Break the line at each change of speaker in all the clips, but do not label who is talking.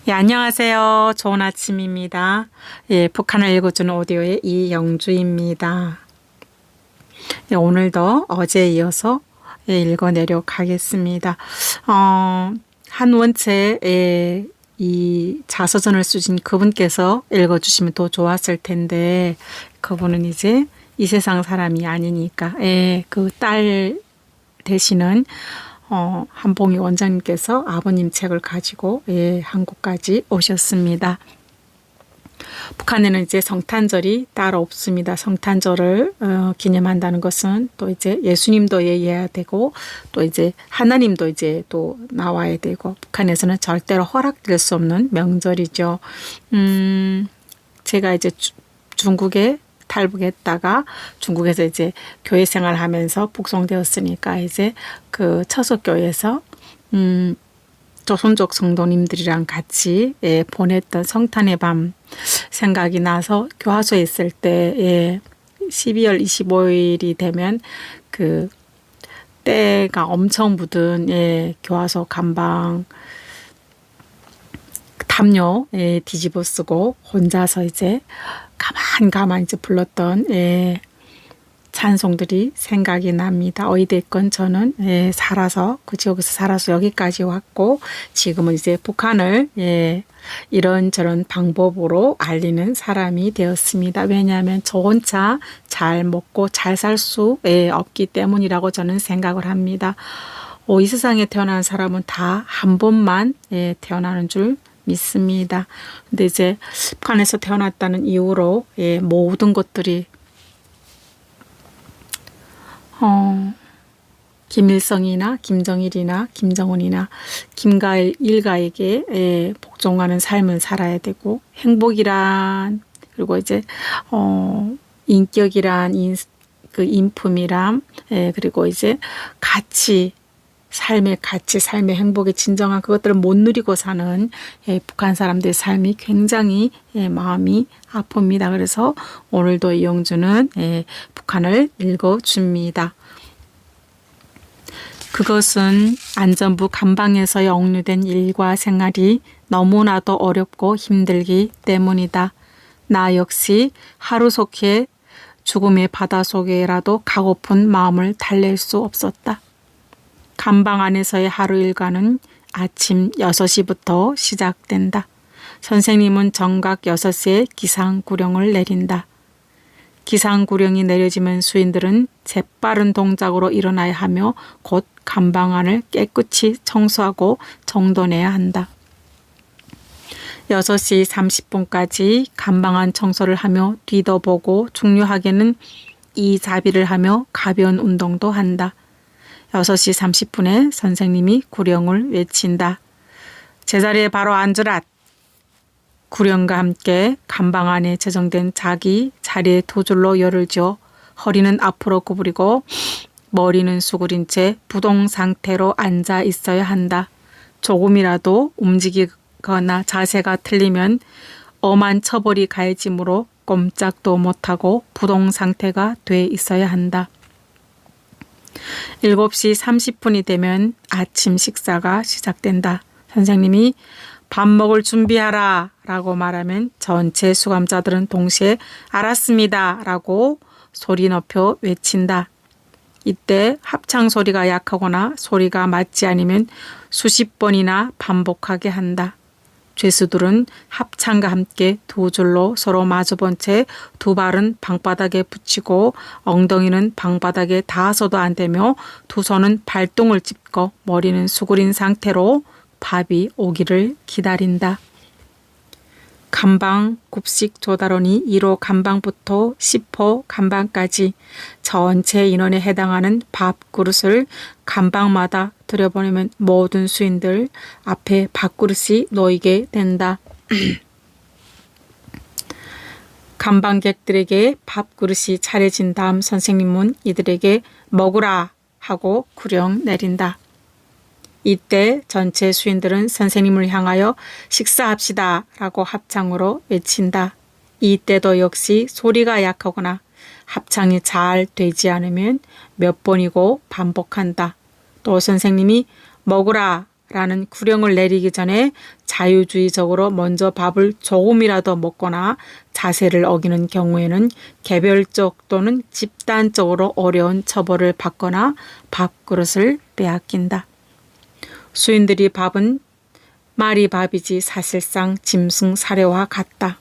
예, 안녕하세요. 좋은 아침입니다. 예, 북한을 읽어주는 오디오의 이영주입니다. 예, 오늘도 어제에 이어서 읽어내려고 하겠습니다. 한 원체에 이 자서전을 쓰신 그분께서 읽어주시면 더 좋았을 텐데, 그분은 이제 이 세상 사람이 아니니까, 그 딸 되시는 한봉희 원장님께서 아버님 책을 가지고 한국까지 오셨습니다. 북한에는 이제 성탄절이 따로 없습니다. 성탄절을 기념한다는 것은 또 이제 예수님도 예해야 되고 또 이제 하나님도 이제 또 나와야 되고 북한에서는 절대로 허락될 수 없는 명절이죠. 제가 이제 중국에 탈북했다가 중국에서 이제 교회 생활하면서 북송되었으니까 이제 그 처소교회에서 조선족 성도님들이랑 같이 보냈던 성탄의 밤 생각이 나서 교화소에 있을 때 12월 25일이 되면 그 때가 엄청 묻은 교화소 감방 담요 뒤집어 쓰고 혼자서 이제 가만 이제 불렀던 찬송들이 생각이 납니다. 어이됐건 저는 살아서 그 지역에서 살아서 여기까지 왔고 지금은 이제 북한을 이런저런 방법으로 알리는 사람이 되었습니다. 왜냐하면 저 혼자 잘 먹고 잘 살 수 없기 때문이라고 저는 생각을 합니다. 이 세상에 태어난 사람은 다 한 번만 태어나는 줄 믿습니다. 근데 이제 북한에서 태어났다는 이유로 모든 것들이 김일성이나 김정일이나 김정은이나 김가일 일가에게 복종하는 삶을 살아야 되고 행복이란 그리고 이제 인격이란 그 인품이란 그리고 이제 삶의 가치, 삶의 행복의 진정한 그것들을 못 누리고 사는 북한 사람들의 삶이 굉장히 마음이 아픕니다. 그래서 오늘도 이영주는 북한을 읽어줍니다. 그것은 안전부 감방에서의 억류된 일과 생활이 너무나도 어렵고 힘들기 때문이다. 나 역시 하루속히 죽음의 바다속에라도 가고픈 마음을 달랠 수 없었다. 감방 안에서의 하루 일과는 아침 6시부터 시작된다. 선생님은 정각 6시에 기상구령을 내린다. 기상구령이 내려지면 수인들은 재빠른 동작으로 일어나야 하며 곧 감방 안을 깨끗이 청소하고 정돈해야 한다. 6시 30분까지 감방 안 청소를 하며 뒤도 보고 중요하게는 이자비를 하며 가벼운 운동도 한다. 6시 30분에 선생님이 구령을 외친다. 제자리에 바로 앉으라. 구령과 함께 감방 안에 제정된 자기 자리에 두 줄로 열을 지어 허리는 앞으로 구부리고 머리는 수그린 채 부동 상태로 앉아 있어야 한다. 조금이라도 움직이거나 자세가 틀리면 엄한 처벌이 가해지므로 꼼짝도 못하고 부동 상태가 돼 있어야 한다. 7시 30분이 되면 아침 식사가 시작된다. 선생님이 밥 먹을 준비하라 라고 말하면 전체 수감자들은 동시에 알았습니다 라고 소리 높여 외친다. 이때 합창 소리가 약하거나 소리가 맞지 않으면 수십 번이나 반복하게 한다. 죄수들은 합창과 함께 두 줄로 서로 마주본 채 두 발은 방바닥에 붙이고 엉덩이는 방바닥에 닿아서도 안 되며 두 손은 발등을 짚고 머리는 수그린 상태로 밥이 오기를 기다린다. 감방 급식 조달원이 1호 감방부터 10호 감방까지 전체 인원에 해당하는 밥그릇을 감방마다 들여보내면 모든 수인들 앞에 밥그릇이 놓이게 된다. 감방객들에게 밥그릇이 차려진 다음 선생님은 이들에게 먹으라 하고 구령 내린다. 이때 전체 수인들은 선생님을 향하여 식사합시다 라고 합창으로 외친다. 이때도 역시 소리가 약하거나 합창이 잘 되지 않으면 몇 번이고 반복한다. 또 선생님이 먹으라 라는 구령을 내리기 전에 자유주의적으로 먼저 밥을 조금이라도 먹거나 자세를 어기는 경우에는 개별적 또는 집단적으로 어려운 처벌을 받거나 밥그릇을 빼앗긴다. 수인들이 밥은 말이 밥이지 사실상 짐승 사료와 같다.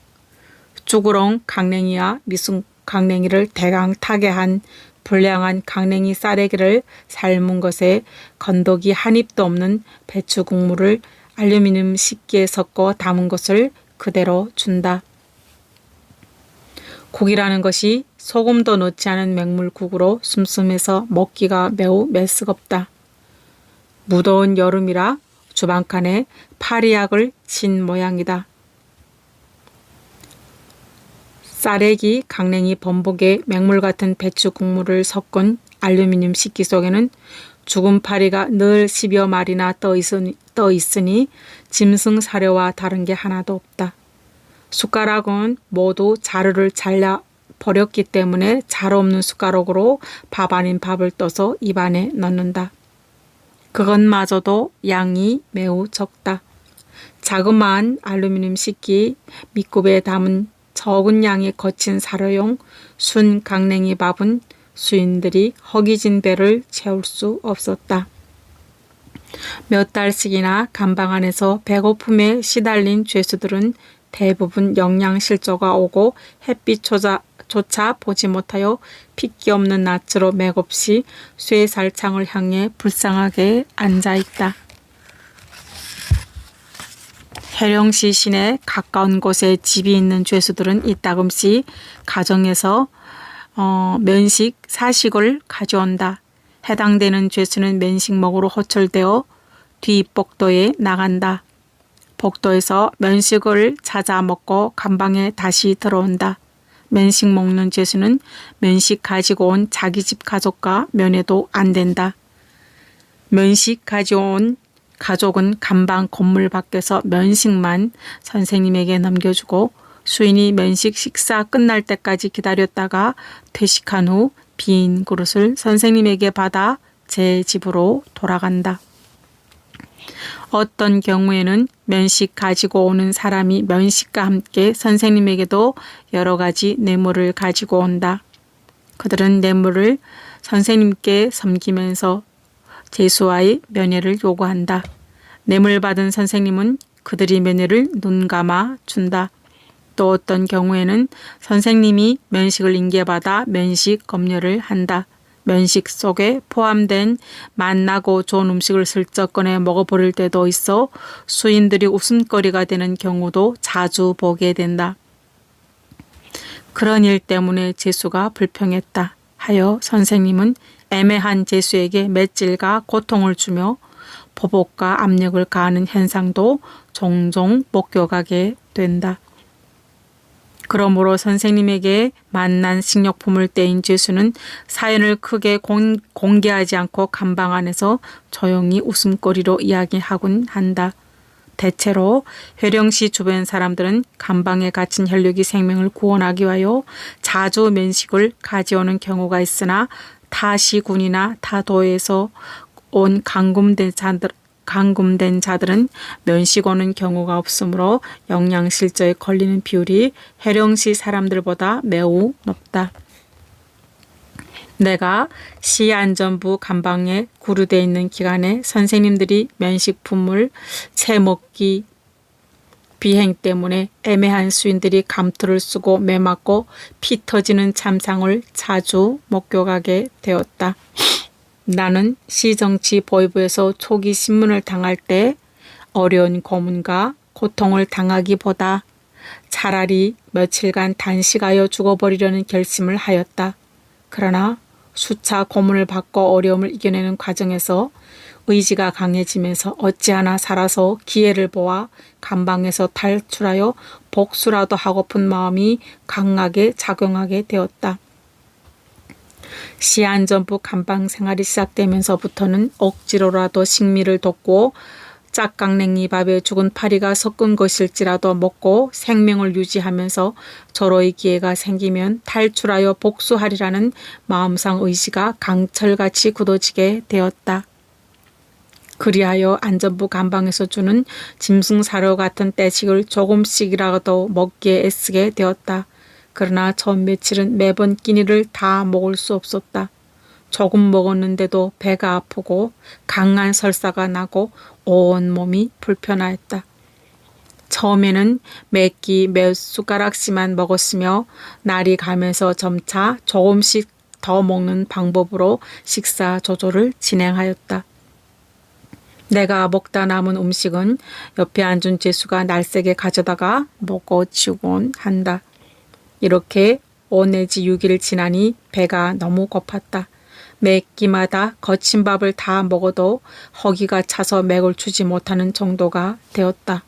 쭈구렁 강냉이와 미순 강냉이를 대강 타게 한 불량한 강냉이 쌀에기를 삶은 것에 건더기 한 입도 없는 배추 국물을 알루미늄 식기에 섞어 담은 것을 그대로 준다. 국이라는 것이 소금도 넣지 않은 맹물국으로 슴슴해서 먹기가 매우 메스겁다. 무더운 여름이라 주방칸에 파리약을 친 모양이다. 쌀에기, 강냉이, 범벅에 맹물 같은 배추 국물을 섞은 알루미늄 식기 속에는 죽은 파리가 늘 10여 마리나 떠 있으니 짐승 사료와 다른 게 하나도 없다. 숟가락은 모두 자루를 잘라 버렸기 때문에 자루 없는 숟가락으로 밥 아닌 밥을 떠서 입안에 넣는다. 그것마저도 양이 매우 적다. 자그마한 알루미늄 식기 밑굽에 담은 적은 양의 거친 사료용 순 강냉이 밥은 수인들이 허기진 배를 채울 수 없었다. 몇 달씩이나 감방 안에서 배고픔에 시달린 죄수들은 대부분 영양실조가 오고 햇빛조차 보지 못하여 핏기 없는 낯으로 맥없이 쇠살창을 향해 불쌍하게 앉아있다. 해령시 시내 가까운 곳에 집이 있는 죄수들은 이따금씩 가정에서 면식, 사식을 가져온다. 해당되는 죄수는 면식 먹으러 호출되어 뒷복도에 나간다. 복도에서 면식을 찾아 먹고 감방에 다시 들어온다. 면식 먹는 죄수는 면식 가지고 온 자기 집 가족과 면회도 안 된다. 면식 가져온 가족은 감방 건물 밖에서 면식만 선생님에게 넘겨주고 수인이 면식 식사 끝날 때까지 기다렸다가 퇴식한 후 빈 그릇을 선생님에게 받아 제 집으로 돌아간다. 어떤 경우에는 면식 가지고 오는 사람이 면식과 함께 선생님에게도 여러 가지 뇌물을 가지고 온다. 그들은 뇌물을 선생님께 섬기면서 재수와의 면회를 요구한다. 뇌물 받은 선생님은 그들이 면회를 눈 감아 준다. 또 어떤 경우에는 선생님이 면식을 인계받아 면식 검열을 한다. 면식 속에 포함된 맛나고 좋은 음식을 슬쩍 꺼내 먹어버릴 때도 있어 수인들이 웃음거리가 되는 경우도 자주 보게 된다. 그런 일 때문에 재수가 불평했다 하여 선생님은 애매한 재수에게 맷질과 고통을 주며 보복과 압력을 가하는 현상도 종종 목격하게 된다. 그러므로 선생님에게 만난 식료품을 떼인 죄수는 사연을 크게 공개하지 않고 감방 안에서 조용히 웃음거리로 이야기하곤 한다. 대체로 회령시 주변 사람들은 감방에 갇힌 혈육이 생명을 구원하기 위하여 자주 면식을 가져오는 경우가 있으나 타 시군이나 타 도에서 온 감금된 자들은 면식 오는 경우가 없으므로 영양실조에 걸리는 비율이 해령시 사람들보다 매우 높다. 내가 시안전부 감방에 구류되어 있는 기간에 선생님들이 면식품을 채먹기 비행 때문에 애매한 수인들이 감투를 쓰고 매맞고 피 터지는 참상을 자주 목격하게 되었다. 나는 시정치보위부에서 초기 신문을 당할 때 어려운 고문과 고통을 당하기보다 차라리 며칠간 단식하여 죽어버리려는 결심을 하였다. 그러나 수차 고문을 받고 어려움을 이겨내는 과정에서 의지가 강해지면서 어찌하나 살아서 기회를 보아 감방에서 탈출하여 복수라도 하고픈 마음이 강하게 작용하게 되었다. 시안전부 감방 생활이 시작되면서부터는 억지로라도 식미를 돋고 짝강냉이 밥에 죽은 파리가 섞은 것일지라도 먹고 생명을 유지하면서 절호의 기회가 생기면 탈출하여 복수하리라는 마음상 의지가 강철같이 굳어지게 되었다. 그리하여 안전부 감방에서 주는 짐승사료 같은 떼식을 조금씩이라도 먹기에 애쓰게 되었다. 그러나 전 며칠은 매번 끼니를 다 먹을 수 없었다. 조금 먹었는데도 배가 아프고 강한 설사가 나고 온몸이 불편하였다. 처음에는 몇 숟가락씩만 먹었으며 날이 가면서 점차 조금씩 더 먹는 방법으로 식사 조절을 진행하였다. 내가 먹다 남은 음식은 옆에 앉은 죄수가 날쌔게 가져다가 먹어 치우곤 한다. 이렇게 5 내지 6일 지나니 배가 너무 고팠다. 매 끼마다 거친 밥을 다 먹어도 허기가 차서 맥을 추지 못하는 정도가 되었다.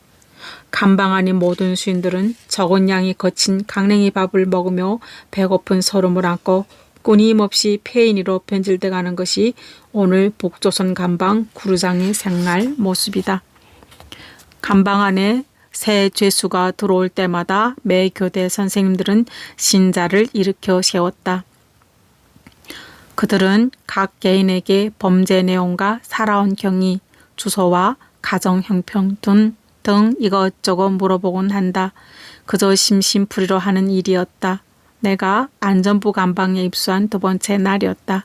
감방 안의 모든 수인들은 적은 양의 거친 강냉이 밥을 먹으며 배고픈 설움을 안고 끊임없이 폐인으로 변질돼 가는 것이 오늘 북조선 감방 구루장의 생활 모습이다. 감방 안에 새 죄수가 들어올 때마다 매 교대 선생님들은 신자를 일으켜 세웠다. 그들은 각 개인에게 범죄 내용과 살아온 경위, 주소와 가정 형편 등 이것저것 물어보곤 한다. 그저 심심풀이로 하는 일이었다. 내가 안전부 감방에 입수한 2번째 날이었다.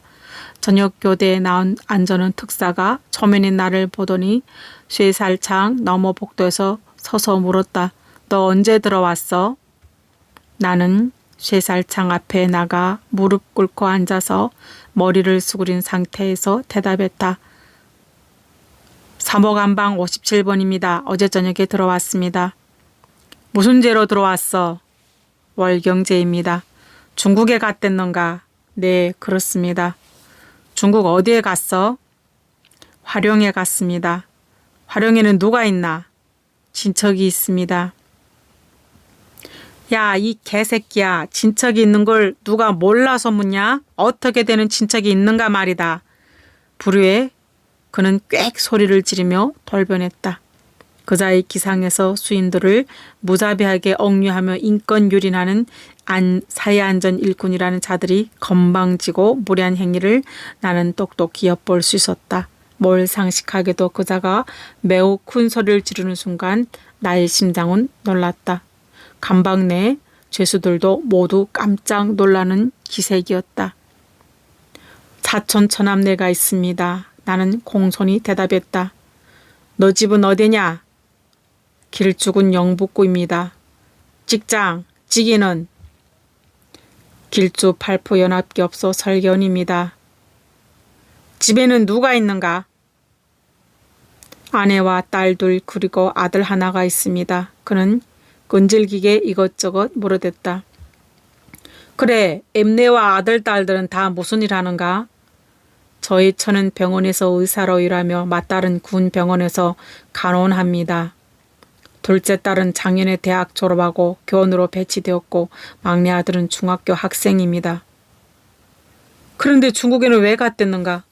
저녁 교대에 나온 안전원 특사가 초면인 나를 보더니 쇠살창 너머 복도에서 서서 물었다. 너 언제 들어왔어? 나는 쇠살창 앞에 나가 무릎 꿇고 앉아서 머리를 수그린 상태에서 대답했다. 3호 감방 57번입니다. 어제 저녁에 들어왔습니다. 무슨 죄로 들어왔어? 월경죄입니다. 중국에 갔댔는가? 네, 그렇습니다. 중국 어디에 갔어? 화룡에 갔습니다. 화룡에는 누가 있나? 친척이 있습니다. 야, 이 개새끼야. 친척이 있는 걸 누가 몰라서 묻냐? 어떻게 되는 친척이 있는가 말이다. 불후에 그는 꽥 소리를 지르며 돌변했다. 그자의 기상에서 수인들을 무자비하게 억류하며 인권 유린하는 사회안전 일꾼이라는 자들이 건방지고 무례한 행위를 나는 똑똑히 엿볼 수 있었다. 뭘 상식하게도 그자가 매우 큰 소리를 지르는 순간 나의 심장은 놀랐다. 감방 내 죄수들도 모두 깜짝 놀라는 기색이었다. 사촌 처남네가 있습니다. 나는 공손히 대답했다. 너 집은 어디냐? 길쭉은 영북구입니다. 직장, 직위는? 길주 팔포연합기업소 설계원입니다. 집에는 누가 있는가? 아내와 딸 둘 그리고 아들 하나가 있습니다. 그는 끈질기게 이것저것 물어댔다. 그래, 엠네와 아들 딸들은 다 무슨 일 하는가? 저희 처는 병원에서 의사로 일하며 맏딸은 군 병원에서 간호합니다. 둘째 딸은 작년에 대학 졸업하고 교원으로 배치되었고 막내 아들은 중학교 학생입니다. 그런데 중국에는 왜 갔댔는가?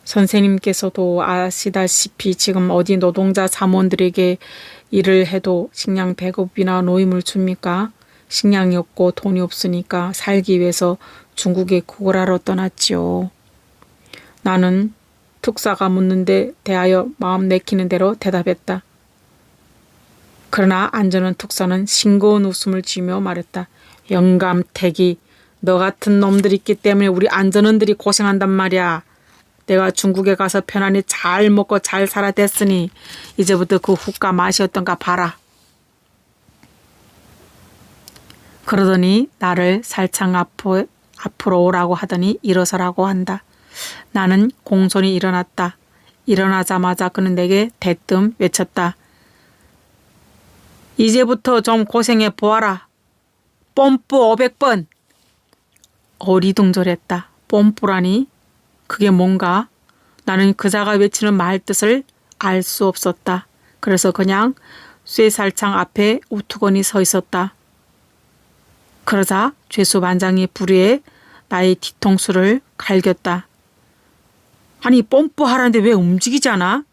선생님께서도 아시다시피 지금 어디 노동자 사무원들에게 일을 해도 식량 배급이나 노임을 줍니까? 식량이 없고 돈이 없으니까 살기 위해서 중국에 구걸하러 떠났지요. 나는 특사가 묻는데 대하여 마음 내키는 대로 대답했다. 그러나 안전원 특사는 싱거운 웃음을 지으며 말했다. 영감택이, 너 같은 놈들이 있기 때문에 우리 안전원들이 고생한단 말이야. 내가 중국에 가서 편안히 잘 먹고 잘 살아 됐으니 이제부터 그 후가 맛이 어떤가 봐라. 그러더니 나를 살창 앞으로 오라고 하더니 일어서라고 한다. 나는 공손히 일어났다. 일어나자마자 그는 내게 대뜸 외쳤다. 이제부터 좀 고생해 보아라. 뽐뿌 500번. 어리둥절했다. 뽐뿌라니? 그게 뭔가? 나는 그자가 외치는 말 뜻을 알 수 없었다. 그래서 그냥 쇠살창 앞에 우투건이 서 있었다. 그러자 죄수 반장이 불의에 나의 뒤통수를 갈겼다. 아니 뽐뿌하라는데 왜 움직이지 않아?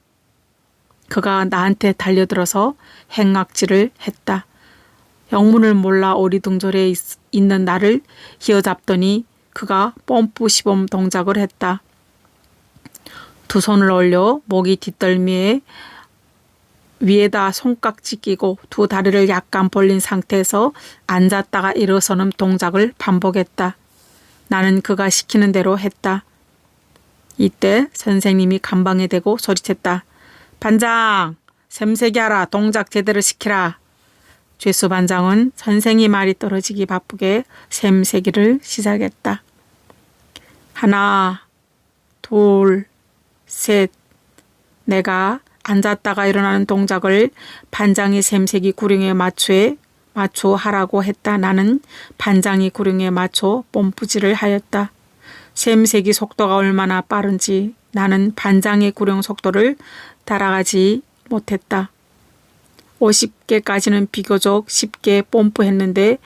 그가 나한테 달려들어서 행악질을 했다. 영문을 몰라 어리둥절해 있는 나를 휘어잡더니 그가 뽐뿌 시범 동작을 했다. 두 손을 올려 모기 뒷덜미에 위에다 손깍지 끼고 두 다리를 약간 벌린 상태에서 앉았다가 일어서는 동작을 반복했다. 나는 그가 시키는 대로 했다. 이때 선생님이 감방에 대고 소리쳤다. 반장! 샘세기 하라. 동작 제대로 시키라. 죄수 반장은 선생이 말이 떨어지기 바쁘게 샘세기를 시작했다. 하나, 둘, 셋. 내가 앉았다가 일어나는 동작을 반장이 샘세기 구령에 맞춰 하라고 했다. 나는 반장이 구령에 맞춰 뽐뿌질을 하였다. 샘세기 속도가 얼마나 빠른지 나는 반장의 구령 속도를 따라가지 못했다. 50개까지는 비교적 쉽게 뽐뿌했는데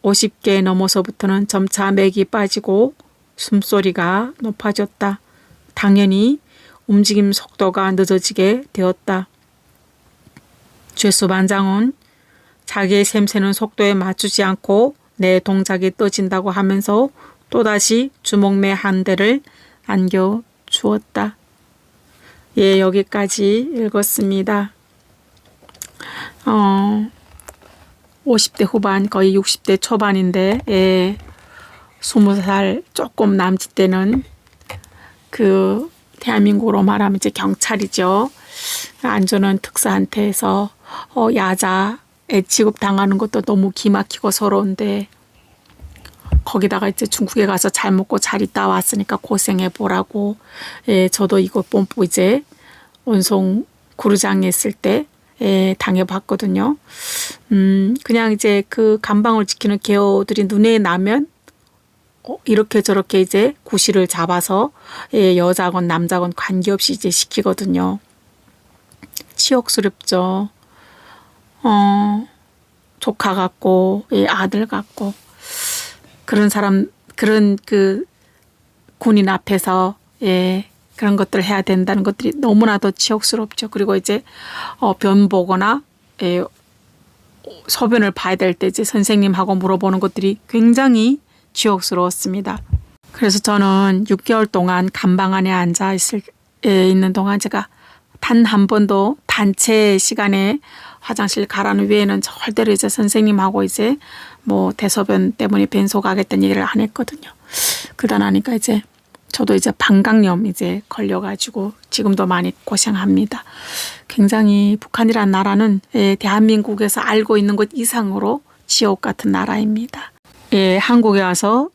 50개 넘어서부터는 점차 맥이 빠지고 숨소리가 높아졌다. 당연히 움직임 속도가 늦어지게 되었다. 죄수 반장은 자기의 샘새는 속도에 맞추지 않고 내 동작이 떠진다고 하면서 또다시 주먹매 한 대를 안겨주었다. 예, 여기까지 읽었습니다. 50대 후반 거의 60대 초반인데 20살 조금 남짓 때는 그 대한민국으로 말하면 이제 경찰이죠. 안전원 특사한테서 야자에 취급당하는 것도 너무 기막히고 서러운데 거기다가 이제 중국에 가서 잘 먹고 잘 있다 왔으니까 고생해 보라고 저도 이거 뽐뿌 이제 원송 구르장에 있을 때 당해봤거든요. 그냥 이제 그 감방을 지키는 개호들이 눈에 나면 이렇게 저렇게 이제 구실을 잡아서 여자건 남자건 관계없이 이제 시키거든요. 치욕스럽죠. 조카 같고 아들 같고 그런 사람 그런 그 군인 앞에서 그런 것들을 해야 된다는 것들이 너무나도 치욕스럽죠. 그리고 이제 변 보거나 소변을 봐야 될 때 이제 선생님하고 물어보는 것들이 굉장히 치욕스러웠습니다. 그래서 저는 6개월 동안 감방 안에 앉아 있는 동안 제가 단 한 번도 단체 시간에 화장실 가라는 외에는 절대로 이제 선생님하고 이제 뭐 대소변 때문에 벤소 가겠다는 얘기를 안 했거든요. 그러다 나니까 이제 저도 이제 방광염 이제 걸려가지고 지금도 많이 고생합니다. 굉장히 북한이란 나라는 대한민국에서 알고 있는 것 이상으로 지옥 같은 나라입니다. 한국에 와서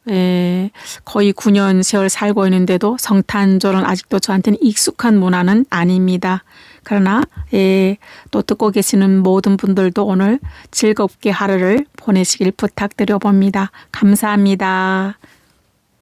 거의 9년 세월 살고 있는데도 성탄절은 아직도 저한테는 익숙한 문화는 아닙니다. 그러나 또 듣고 계시는 모든 분들도 오늘 즐겁게 하루를 보내시길 부탁드려 봅니다. 감사합니다.